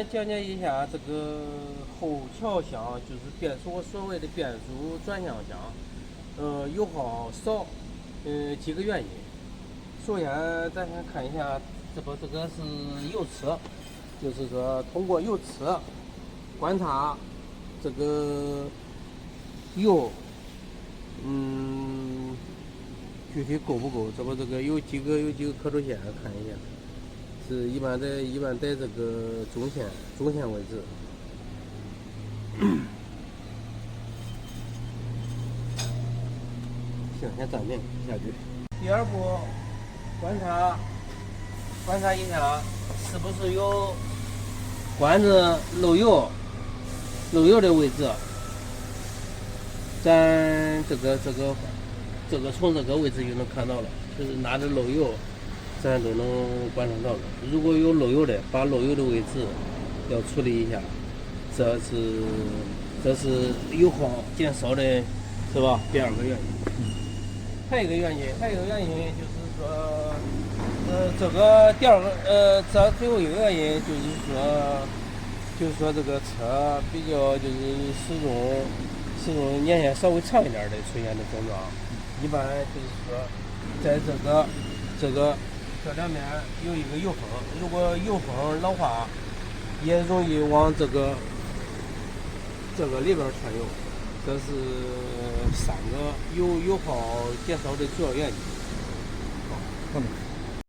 讲解一下这个后桥箱，就是所谓的变速转向箱，油耗少，几个原因。首先，咱先看一下，这个是油尺，就是说通过油尺观察这个油，具体够不够？这个有几个刻度线，看一下。是一般在这个中线位置。行，先暂停下去。第二步，观察一下是不是有管子漏油的位置。咱这个从这个位置就能看到了，就是哪里漏油。咱都能观察到的。如果有漏油的，把漏油的位置要处理一下，这是油耗减少的，是吧？第二个原因。还有一个原因就是说，这个这最后一个原因就是说这个车比较就是使用年限稍微长一点的出现的症状，一般就是说在这两面有一个油封，如果油封老化，也容易往这个里边传油，这是3个油耗减少的主要原因。好，